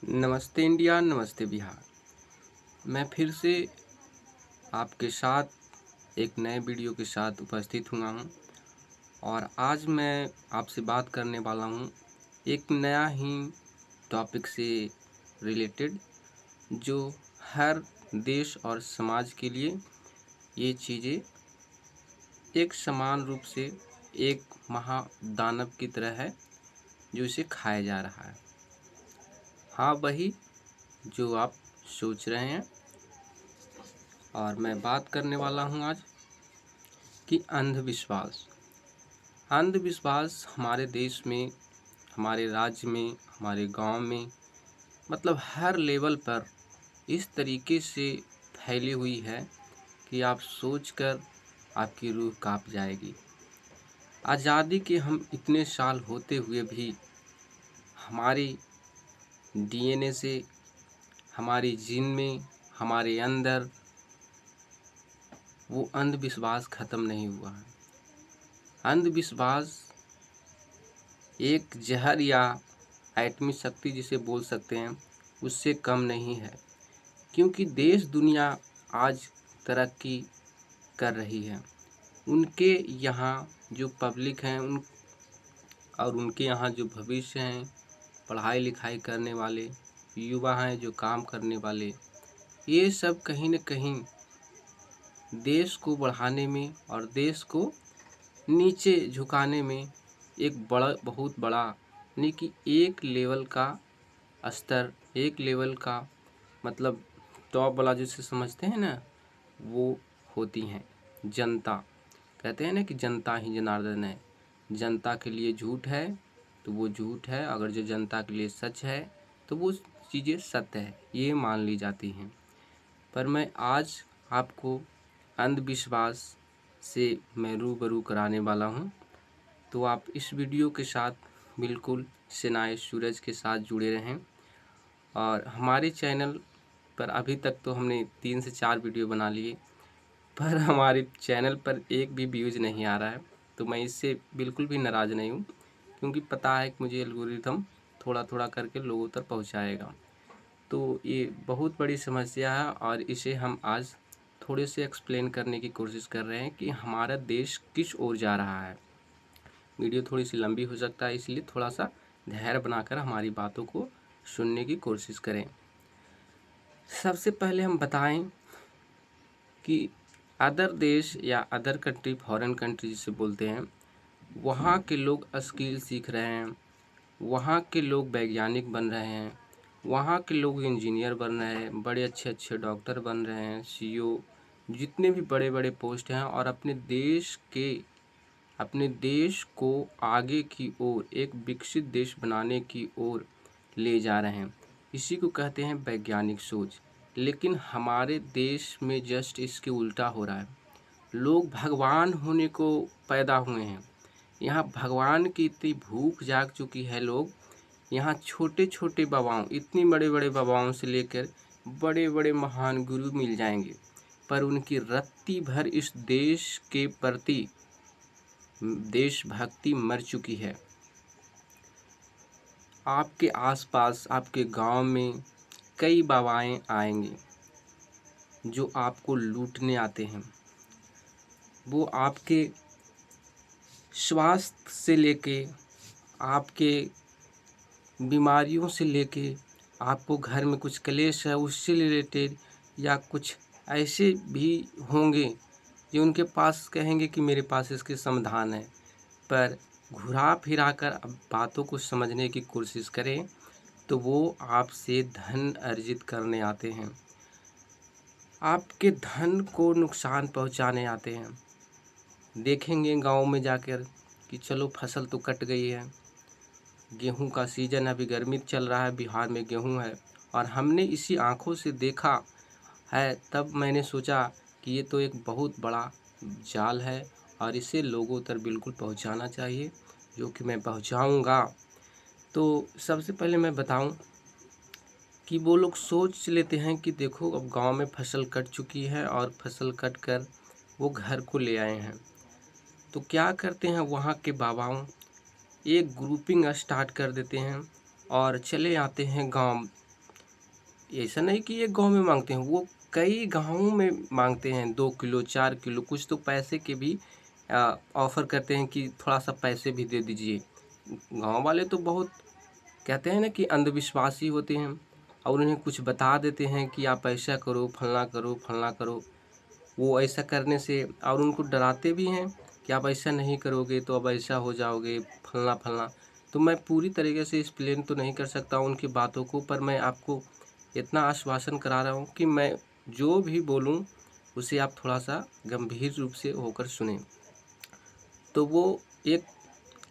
नमस्ते इंडिया, नमस्ते बिहार। मैं फिर से आपके साथ एक नए वीडियो के साथ उपस्थित हुआ हूँ और आज मैं आपसे बात करने वाला हूँ एक नया ही टॉपिक से रिलेटेड, जो हर देश और समाज के लिए ये चीज़ें एक समान रूप से एक महादानव की तरह है जो इसे खाया जा रहा है। हाँ, वही जो आप सोच रहे हैं। और मैं बात करने वाला हूँ आज कि अंधविश्वास। अंधविश्वास हमारे देश में, हमारे राज्य में, हमारे गांव में, मतलब हर लेवल पर इस तरीके से फैली हुई है कि आप सोचकर आपकी रूह कांप जाएगी। आज़ादी के हम इतने साल होते हुए भी हमारी डीएनए से, हमारी जीन में, हमारे अंदर वो अंधविश्वास ख़त्म नहीं हुआ है। अंधविश्वास एक जहर या एटमी शक्ति जिसे बोल सकते हैं, उससे कम नहीं है, क्योंकि देश दुनिया आज तरक्की कर रही है। उनके यहाँ जो पब्लिक हैं और उनके यहाँ जो भविष्य हैं, पढ़ाई लिखाई करने वाले युवा हैं, जो काम करने वाले, ये सब कहीं न कहीं देश को बढ़ाने में और देश को नीचे झुकाने में एक बहुत बड़ा, यानी कि एक लेवल का स्तर, एक लेवल का मतलब टॉप वाला जिसे समझते हैं ना, वो होती हैं जनता। कहते हैं ना कि जनता ही जनार्दन है। जनता के लिए झूठ है तो वो झूठ है, अगर जो जनता के लिए सच है तो वो चीज़ें सत्य है, ये मान ली जाती हैं। पर मैं आज आपको अंधविश्वास से मैं रूबरू कराने वाला हूँ, तो आप इस वीडियो के साथ बिल्कुल सिनाए सूरज के साथ जुड़े रहें। और हमारे चैनल पर अभी तक तो हमने 3 से 4 वीडियो बना लिए, पर हमारे चैनल पर एक भी व्यूज़ नहीं आ रहा है। तो मैं इससे बिल्कुल भी नाराज़ नहीं हूँ, क्योंकि पता है कि मुझे एल्गोरिथम थोड़ा थोड़ा करके लोगों तक पहुँचाएगा। तो ये बहुत बड़ी समस्या है और इसे हम आज थोड़े से एक्सप्लेन करने की कोशिश कर रहे हैं कि हमारा देश किस ओर जा रहा है। वीडियो थोड़ी सी लंबी हो सकता है, इसलिए थोड़ा सा धैर्य बनाकर हमारी बातों को सुनने की कोशिश करें। सबसे पहले हम बताएं कि अदर देश या अदर कंट्री, फॉरेन कंट्री जिसे बोलते हैं, वहाँ के लोग स्किल सीख रहे हैं, वहाँ के लोग वैज्ञानिक बन रहे हैं, वहाँ के लोग इंजीनियर बन रहे हैं, बड़े अच्छे अच्छे डॉक्टर बन रहे हैं, सीईओ, जितने भी बड़े बड़े पोस्ट हैं, और अपने देश को आगे की ओर, एक विकसित देश बनाने की ओर ले जा रहे हैं। इसी को कहते हैं वैज्ञानिक सोच। लेकिन हमारे देश में जस्ट इसके उल्टा हो रहा है। लोग भगवान होने को पैदा हुए हैं। यहाँ भगवान की इतनी भूख जाग चुकी है, लोग यहाँ छोटे छोटे बाबाओं, इतनी बड़े बड़े बाबाओं से लेकर बड़े बड़े महान गुरु मिल जाएंगे, पर उनकी रत्ती भर इस देश के प्रति देशभक्ति मर चुकी है। आपके आसपास, आपके गांव में कई बाबाएं आएंगे जो आपको लूटने आते हैं। वो आपके स्वास्थ्य से लेके, आपके बीमारियों से लेके, आपको घर में कुछ क्लेश है उससे रिलेटेड, या कुछ ऐसे भी होंगे जो उनके पास कहेंगे कि मेरे पास इसके समाधान है। पर घुरा फिरा कर अब बातों को समझने की कोशिश करें तो वो आपसे धन अर्जित करने आते हैं, आपके धन को नुकसान पहुंचाने आते हैं। देखेंगे गांव में जाकर कि चलो फसल तो कट गई है, गेहूं का सीज़न, अभी गर्मी चल रहा है, बिहार में गेहूं है, और हमने इसी आंखों से देखा है। तब मैंने सोचा कि ये तो एक बहुत बड़ा जाल है और इसे लोगों तक बिल्कुल पहुंचाना चाहिए, जो कि मैं पहुंचाऊंगा। तो सबसे पहले मैं बताऊं कि वो लोग सोच लेते हैं कि देखो अब गांव में फसल कट चुकी है और फसल कट कर वो घर को ले आए हैं, तो क्या करते हैं वहाँ के बाबाओं, एक ग्रुपिंग स्टार्ट कर देते हैं और चले आते हैं गांव ऐसा नहीं कि एक गाँव में मांगते हैं, वो कई गाँवों में मांगते हैं, 2 किलो 4 किलो, कुछ तो पैसे के भी ऑफ़र करते हैं कि थोड़ा-सा पैसे भी दे दीजिए। गाँव वाले तो बहुत कहते हैं ना कि अंधविश्वासी होते हैं और उन्हें कुछ बता देते हैं कि आप ऐसा करो, फलना करो, फलना करो। वो ऐसा करने से और उनको डराते भी हैं कि आप ऐसा नहीं करोगे तो अब ऐसा हो जाओगे, फलना-फलना। तो मैं पूरी तरीके से एक्सप्लेन तो नहीं कर सकता उनकी बातों को, पर मैं आपको इतना आश्वासन करा रहा हूँ कि मैं जो भी बोलूँ, उसे आप थोड़ा-सा गंभीर रूप से होकर सुनें। तो वो एक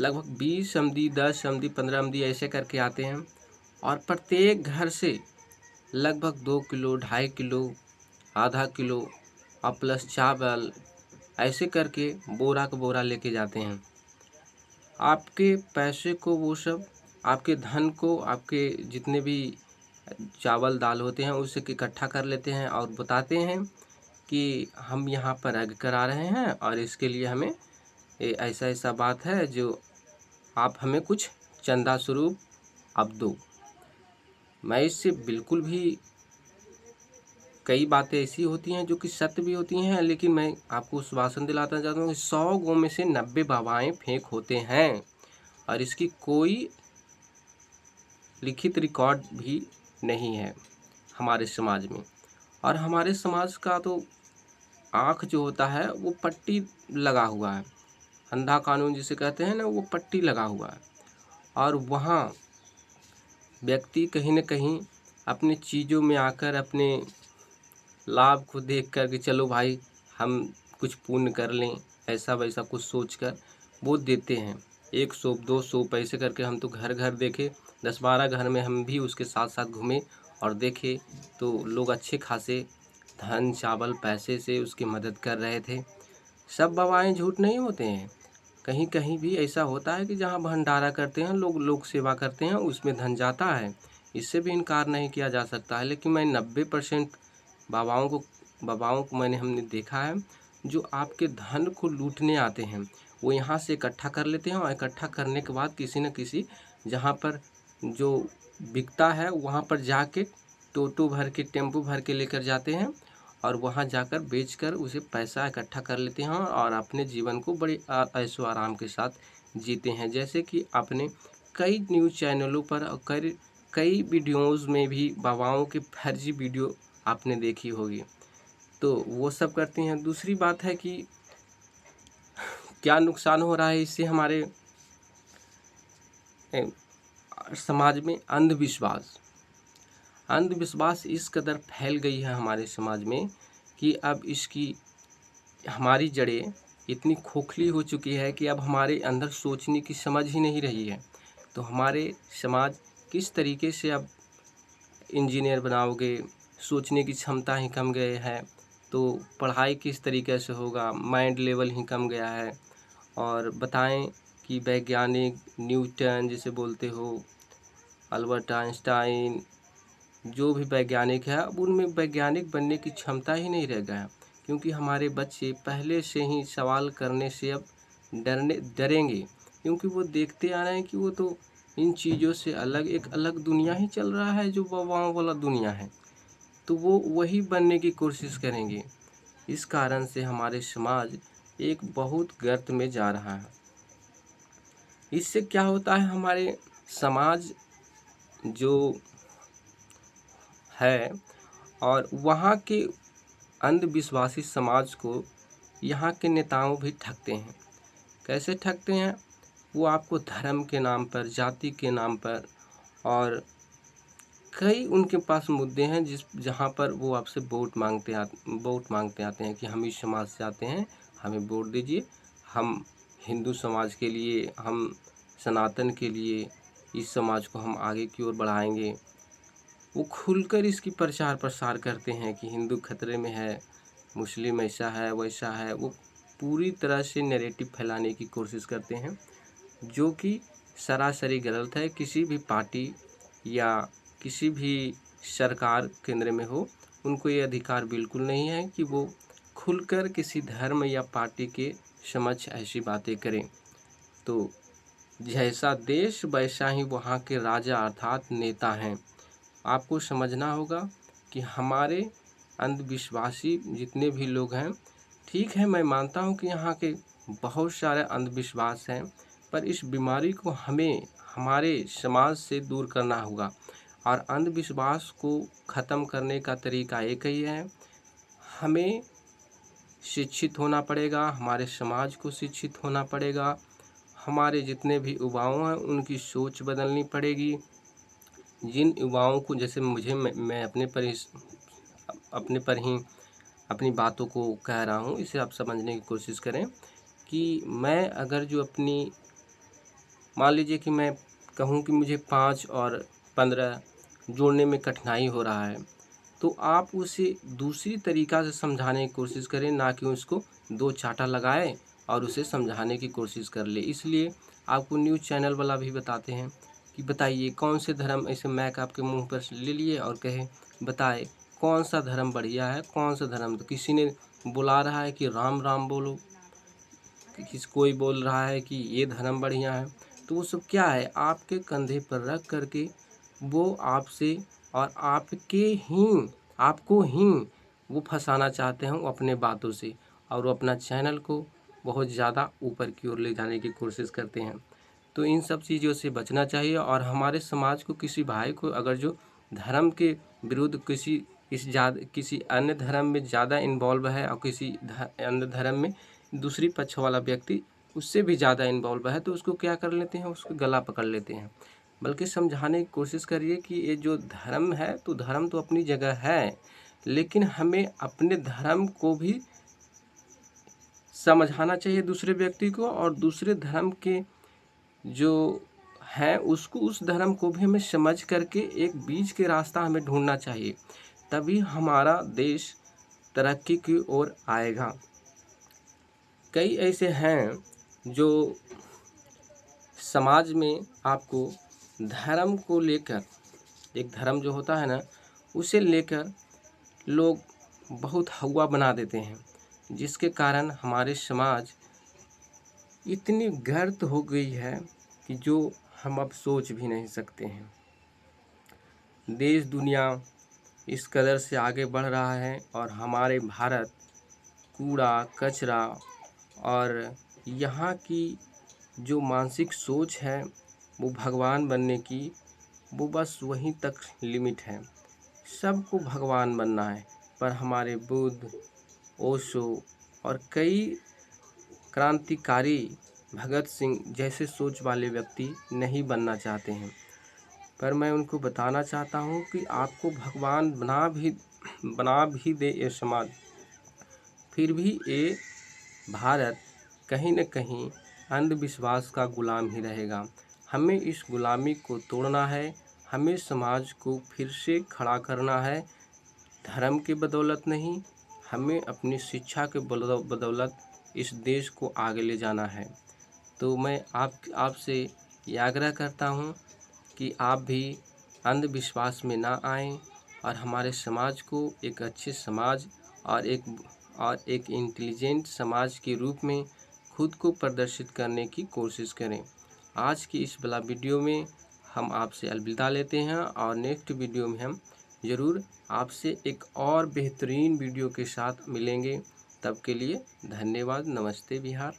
लगभग 20 समधी, 10 समधी, 15 समधी ऐसे करके आते हैं और प्रत्येक घर से लगभग 2 किलो, 2.5 किलो, आधा किलो और प्लस चावल ऐसे करके बोरा का बोरा लेके जाते हैं। आपके पैसे को वो सब आपके धन को, आपके जितने भी चावल दाल होते हैं उसे इकट्ठा कर लेते हैं और बताते हैं कि हम यहाँ पर यज्ञ करा रहे हैं और इसके लिए हमें ऐसा-ऐसा बात है जो आप हमें कुछ चंदा स्वरूप आप दो। मैं इससे बिल्कुल भी कई बातें ऐसी होती हैं जो कि सत्य भी होती हैं, लेकिन मैं आपको आश्वासन दिलाना चाहता हूँ कि 100 गौ में से 90 बाबाएँ फेक होते हैं और इसकी कोई लिखित रिकॉर्ड भी नहीं है हमारे समाज में। और हमारे समाज का तो आँख जो होता है वो पट्टी लगा हुआ है। अंधा कानून जिसे कहते हैं ना, वो पट्टी लगा हुआ है और वहाँ व्यक्ति कहीं न कहीं अपनी चीज़ों में आकर अपने लाभ को देख कर कि चलो भाई हम कुछ पुण्य कर लें, ऐसा-वैसा कुछ सोचकर वो देते हैं। 1 सौंफ, 2 सौंफ ऐसे करके हम तो घर-घर देखे, 10-12 घर में हम भी उसके साथ-साथ घूमे और देखे तो लोग अच्छे खासे धन, चावल, पैसे से उसकी मदद कर रहे थे। सब बाबाएँ झूठ नहीं होते हैं। कहीं-कहीं भी ऐसा होता है कि जहाँ भंडारा करते हैं लोग, लोक सेवा करते हैं, उसमें धन जाता है। इससे भी इनकार नहीं किया जा सकता है, लेकिन मैं 90% बाबाओं को हमने देखा है, जो आपके धन को लूटने आते हैं। वो यहाँ से इकट्ठा कर लेते हैं और इकट्ठा करने के बाद किसी न किसी जहाँ पर जो बिकता है, वहाँ पर जाके टोटो भर के, टेम्पो भर के लेकर जाते हैं और वहाँ जाकर बेचकर उसे पैसा इकट्ठा कर लेते हैं और अपने जीवन को बड़े ऐशो आराम के साथ जीते हैं। जैसे कि आपने कई न्यूज़ चैनलों पर और कई वीडियोज़ में भी बाबाओं की फर्जी वीडियो आपने देखी होगी। तो वो सब करती हैं। दूसरी बात है कि क्या नुकसान हो रहा है इससे हमारे समाज में अंधविश्वास। अंधविश्वास इस कदर फैल गई है हमारे समाज में कि अब इसकी हमारी जड़ें इतनी खोखली हो चुकी है कि अब हमारे अंदर सोचने की समझ ही नहीं रही है। तो हमारे समाज किस तरीके से अब इंजीनियर बनाओगे, सोचने की क्षमता ही कम गए है, तो पढ़ाई किस तरीके से होगा, माइंड लेवल ही कम गया है। और बताएं कि वैज्ञानिक न्यूटन जिसे बोलते हो, अल्बर्ट आइंस्टाइन, जो भी वैज्ञानिक है, अब उनमें वैज्ञानिक बनने की क्षमता ही नहीं रह गया है, क्योंकि हमारे बच्चे पहले से ही सवाल करने से अब डरेंगे, क्योंकि वो देखते आ रहे हैं कि वो तो इन चीज़ों से अलग एक अलग दुनिया ही चल रहा है जो बाबाओं वाला दुनिया है, तो वो वही बनने की कोशिश करेंगे। इस कारण से हमारे समाज एक बहुत गर्त में जा रहा है। इससे क्या होता है, हमारे समाज जो है और वहाँ के अंधविश्वासी समाज को यहाँ के नेताओं भी ठगते हैं। कैसे ठगते हैं? वो आपको धर्म के नाम पर, जाति के नाम पर और कई उनके पास मुद्दे हैं जहाँ पर वो आपसे वोट मांगते आते हैं कि हम इस समाज से आते हैं, हमें वोट दीजिए, हम हिंदू समाज के लिए, हम सनातन के लिए इस समाज को हम आगे की ओर बढ़ाएंगे। वो खुलकर इसकी प्रचार प्रसार करते हैं कि हिंदू खतरे में है, मुस्लिम ऐसा है, वैसा है। वो पूरी तरह से नैरेटिव फैलाने की कोशिश करते हैं, जो कि सरासरी गलत है। किसी भी पार्टी या किसी भी सरकार केंद्र में हो, उनको ये अधिकार बिल्कुल नहीं है कि वो खुलकर किसी धर्म या पार्टी के समक्ष ऐसी बातें करें। तो जैसा देश वैसा ही वहाँ के राजा अर्थात नेता हैं आपको समझना होगा कि हमारे अंधविश्वासी जितने भी लोग हैं, ठीक है मैं मानता हूँ कि यहाँ के बहुत सारे अंधविश्वास हैं, पर इस बीमारी को हमें हमारे समाज से दूर करना होगा। और अंधविश्वास को ख़त्म करने का तरीका एक ही है, हमें शिक्षित होना पड़ेगा, हमारे समाज को शिक्षित होना पड़ेगा, हमारे जितने भी युवाओं हैं उनकी सोच बदलनी पड़ेगी। जिन युवाओं को जैसे मुझे मैं अपने पर ही अपनी बातों को कह रहा हूँ, इसे आप समझने की कोशिश करें कि मैं अगर जो अपनी मान लीजिए कि मैं कहूँ कि मुझे 5 और 15 जोड़ने में कठिनाई हो रहा है, तो आप उसे दूसरी तरीक़ा से समझाने की कोशिश करें, ना कि उसको 2 चांटा लगाएं और उसे समझाने की कोशिश कर ले। इसलिए आपको न्यूज़ चैनल वाला भी बताते हैं कि बताइए कौन से धर्म, ऐसे मैक आपके मुंह पर ले लिए और कहे बताए कौन सा धर्म बढ़िया है, कौन सा धर्म। तो किसी ने बुला रहा है कि राम राम बोलो, कोई बोल रहा है कि ये धर्म बढ़िया है। तो वो सब क्या है, आपके कंधे पर रख करके वो आपसे और आपको ही वो फंसाना चाहते हैं अपने बातों से, और वो अपना चैनल को बहुत ज़्यादा ऊपर की ओर ले जाने की कोशिश करते हैं। तो इन सब चीज़ों से बचना चाहिए। और हमारे समाज को किसी भाई को अगर जो धर्म के विरुद्ध किसी अन्य धर्म में ज़्यादा इन्वॉल्व है और किसी अन्य धर्म में दूसरी पक्ष वाला व्यक्ति उससे भी ज़्यादा इन्वॉल्व है, तो उसको क्या कर लेते हैं, उसको गला पकड़ लेते हैं। बल्कि समझाने की कोशिश करिए कि ये जो धर्म है, तो धर्म तो अपनी जगह है, लेकिन हमें अपने धर्म को भी समझाना चाहिए दूसरे व्यक्ति को, और दूसरे धर्म के जो है उसको, उस धर्म को भी हमें समझ करके एक बीच के रास्ता हमें ढूंढना चाहिए, तभी हमारा देश तरक्की की ओर आएगा। कई ऐसे हैं जो समाज में आपको धर्म को लेकर, एक धर्म जो होता है ना, उसे लेकर लोग बहुत हवा बना देते हैं, जिसके कारण हमारे समाज इतनी गर्त हो गई है कि जो हम अब सोच भी नहीं सकते हैं। देश दुनिया इस कदर से आगे बढ़ रहा है और हमारे भारत कूड़ा कचरा और यहाँ की जो मानसिक सोच है वो भगवान बनने की, वो बस वहीं तक लिमिट है। सबको भगवान बनना है, पर हमारे बुद्ध, ओशो और कई क्रांतिकारी भगत सिंह जैसे सोच वाले व्यक्ति नहीं बनना चाहते हैं। पर मैं उनको बताना चाहता हूँ कि आपको भगवान बना भी दे ये समाज, फिर भी ये भारत कहीं न कहीं अंधविश्वास का गुलाम ही रहेगा। हमें इस गुलामी को तोड़ना है, हमें समाज को फिर से खड़ा करना है, धर्म के बदौलत नहीं, हमें अपनी शिक्षा के बदौलत इस देश को आगे ले जाना है। तो मैं आपसे ये आग्रह करता हूँ कि आप भी अंधविश्वास में ना आएँ और हमारे समाज को एक अच्छे समाज और एक इंटेलिजेंट समाज के रूप में खुद को प्रदर्शित करने की कोशिश करें। आज की इस वाला वीडियो में हम आपसे अलविदा लेते हैं, और नेक्स्ट वीडियो में हम ज़रूर आपसे एक और बेहतरीन वीडियो के साथ मिलेंगे। तब के लिए धन्यवाद। नमस्ते बिहार।